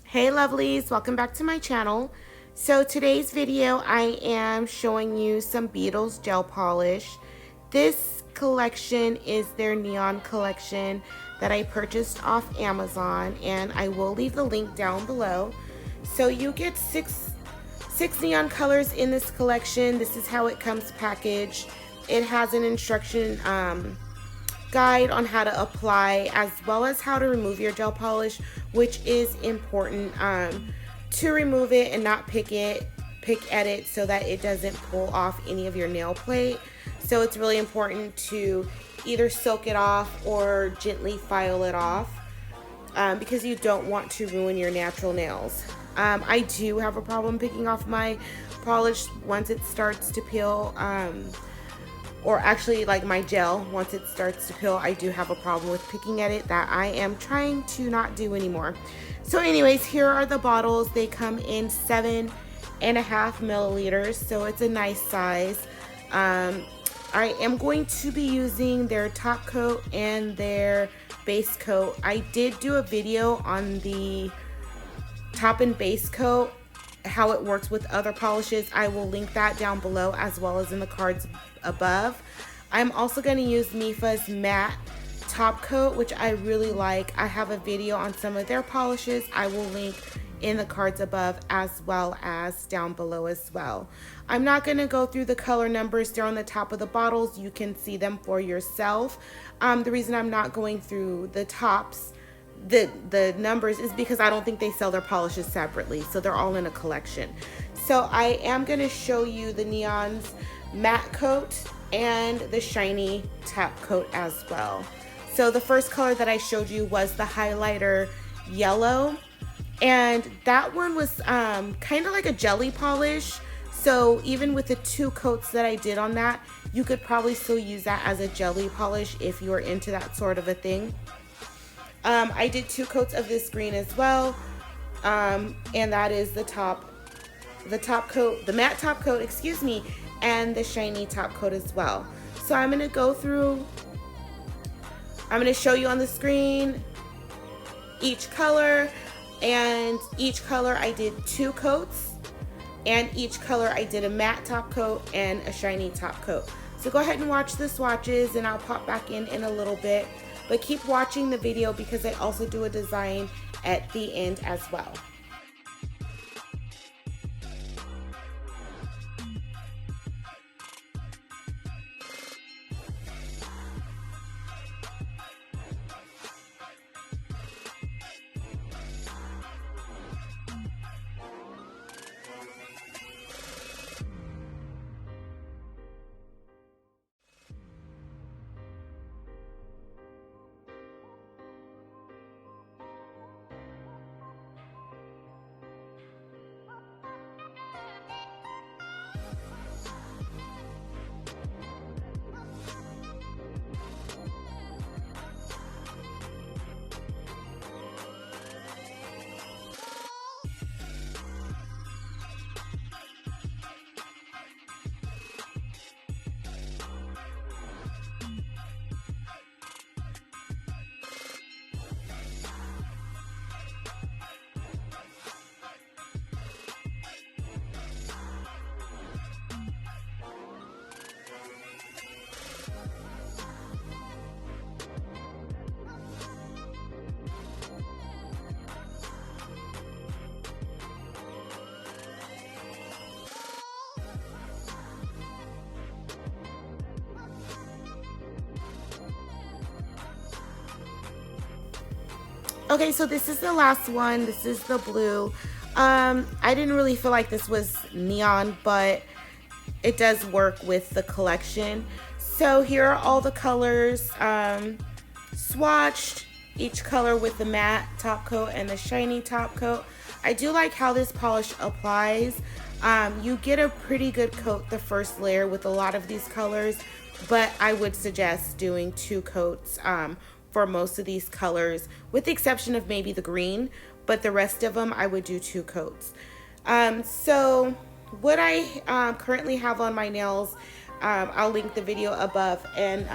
Hey lovelies, welcome back to my channel. So today's video I am showing you some Beetles gel polish. This collection is their neon collection that I purchased off Amazon, and I will leave the link down below. So you get six neon colors in this collection. This is how it comes packaged. It has an instruction guide on how to apply as well as how to remove your gel polish, which is important to remove it and not pick at it so that it doesn't pull off any of your nail plate. So it's really important to either soak it off or gently file it off because you don't want to ruin your natural nails. I do have a problem picking off my polish once it starts to peel, or actually like my gel, once it starts to peel, I do have a problem with picking at it that I am trying to not do anymore. So anyways, here are the bottles. They come in 7.5 milliliters, so it's a nice size. I am going to be using their top coat and their base coat. I did do a video on the top and base coat, how it works with other polishes. I will link that down below as well as in the cards above. I'm also going to use Mifa's matte top coat, which I really like. I have a video on some of their polishes. I will link in the cards above as well as down below as well. I'm not going to go through the color numbers. They're on the top of the bottles. You can see them for yourself. The reason I'm not going through the tops, the numbers, is because I don't think they sell their polishes separately, so they're all in a collection. So I am going to show you the neon's matte coat and the shiny top coat as well. So the first color that I showed you was the highlighter yellow, and that one was kind of like a jelly polish. So even with the 2 coats that I did on that, you could probably still use that as a jelly polish if you are into that sort of a thing. I did 2 coats of this green as well, and that is the top coat, the matte top coat, excuse me, and the shiny top coat as well. So I'm going to go through, I'm going to show you on the screen each color, and each color I did 2 coats, and each color I did a matte top coat and a shiny top coat. So go ahead and watch the swatches, and I'll pop back in a little bit. But keep watching the video because I also do a design at the end as well. Okay, so this is the last one. This is the blue. I didn't really feel like this was neon, but it does work with the collection. So here are all the colors swatched, each color with the matte top coat and the shiny top coat. I do like how this polish applies. You get a pretty good coat the first layer with a lot of these colors, but I would suggest doing 2 coats for most of these colors, with the exception of maybe the green, but the rest of them I would do 2 coats. So what I currently have on my nails, I'll link the video above and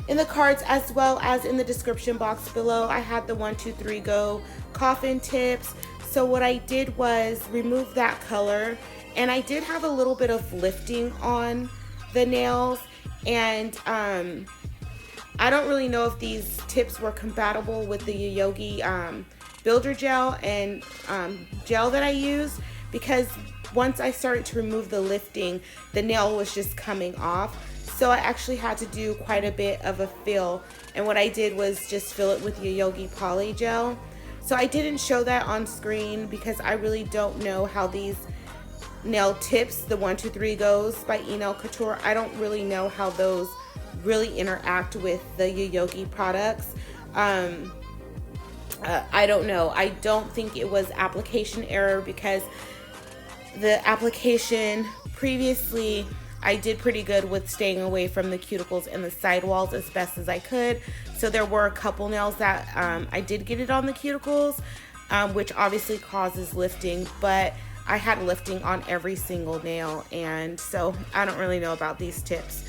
in the cards as well as in the description box below. I had the 1, 2, 3 go coffin tips. So what I did was remove that color, and I did have a little bit of lifting on the nails, and I don't really know if these tips were compatible with the Yogi builder gel and gel that I use, because once I started to remove the lifting, the nail was just coming off. So I actually had to do quite a bit of a fill, and what I did was just fill it with Yogi poly gel. So I didn't show that on screen because I really don't know how these nail tips, the 123 goes by Nail Couture, I don't really know how those really interact with the Yogi products. I don't know. I don't think it was application error, because the application previously, I did pretty good with staying away from the cuticles and the sidewalls as best as I could. So there were a couple nails that I did get it on the cuticles, which obviously causes lifting, but I had lifting on every single nail, and so I don't really know about these tips.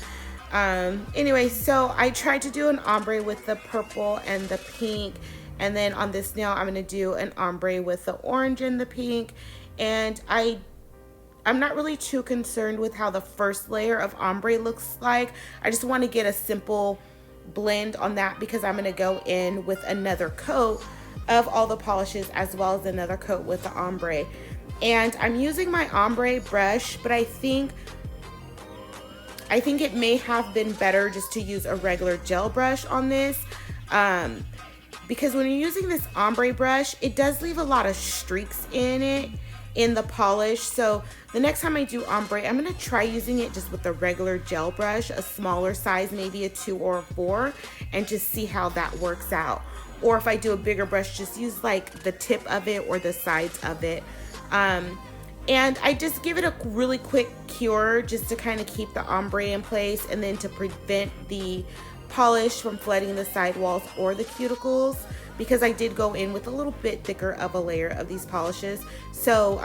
Anyway, so I tried to do an ombre with the purple and the pink, and then on this nail I'm going to do an ombre with the orange and the pink. And I'm not really too concerned with how the first layer of ombre looks like. I just want to get a simple blend on that, because I'm going to go in with another coat of all the polishes as well as another coat with the ombre. And I'm using my ombre brush, but I think it may have been better just to use a regular gel brush on this, because when you're using this ombre brush, it does leave a lot of streaks in it, in the polish. So the next time I do ombre, I'm going to try using it just with a regular gel brush, a smaller size, maybe a 2 or a 4, and just see how that works out. Or if I do a bigger brush, just use like the tip of it or the sides of it. And I just give it a really quick cure just to kind of keep the ombre in place, and then to prevent the polish from flooding the sidewalls or the cuticles, because I did go in with a little bit thicker of a layer of these polishes. So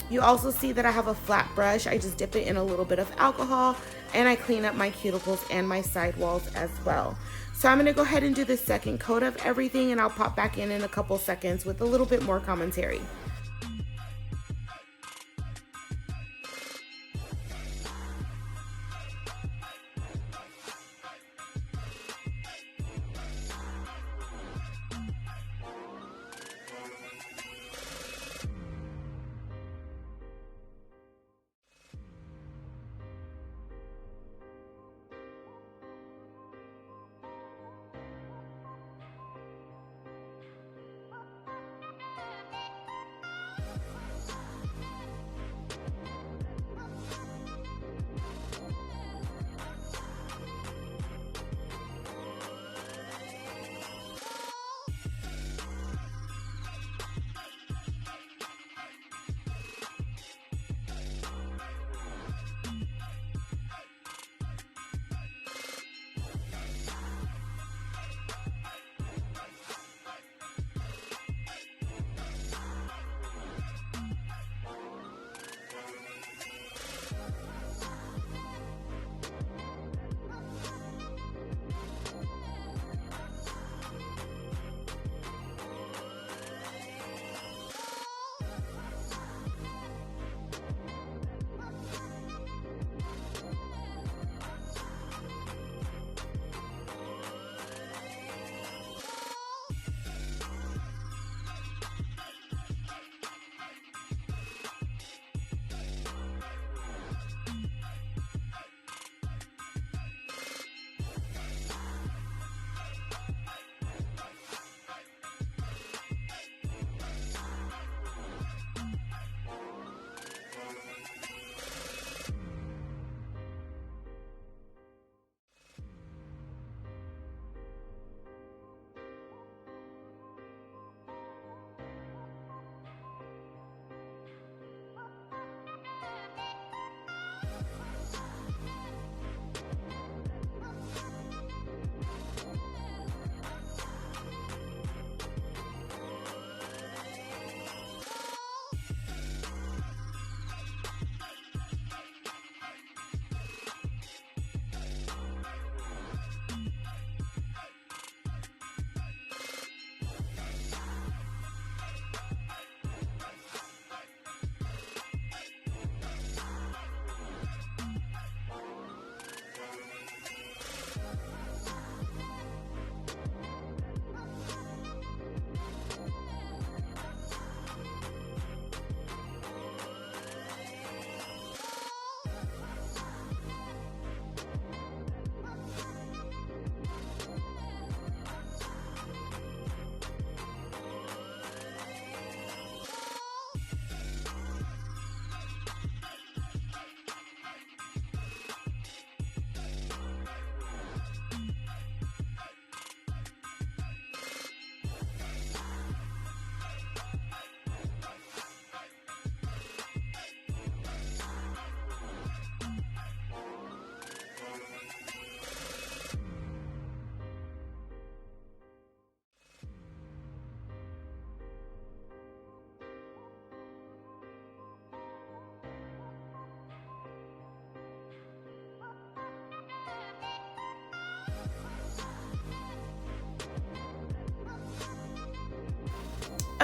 you also see that I have a flat brush. I just dip it in a little bit of alcohol, and I clean up my cuticles and my sidewalls as well. So I'm going to go ahead and do the second coat of everything, and I'll pop back in a couple seconds with a little bit more commentary.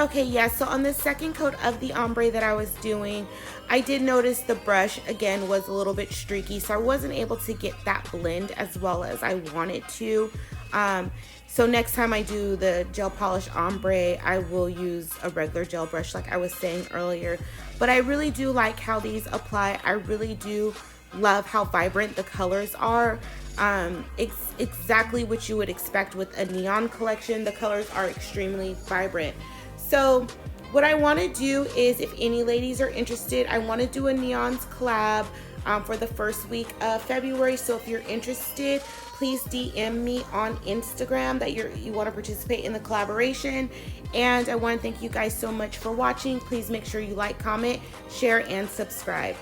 Okay, yeah, so on the second coat of the ombre that I was doing, I did notice the brush, again, was a little bit streaky, so I wasn't able to get that blend as well as I wanted to. So next time I do the gel polish ombre, I will use a regular gel brush like I was saying earlier. But I really do like how these apply. I really do love how vibrant the colors are. It's exactly what you would expect with a neon collection. The colors are extremely vibrant. So what I want to do is, if any ladies are interested, I want to do a neons collab for the first week of February. So if you're interested, please DM me on Instagram that you want to participate in the collaboration. And I want to thank you guys so much for watching. Please make sure you like, comment, share, and subscribe.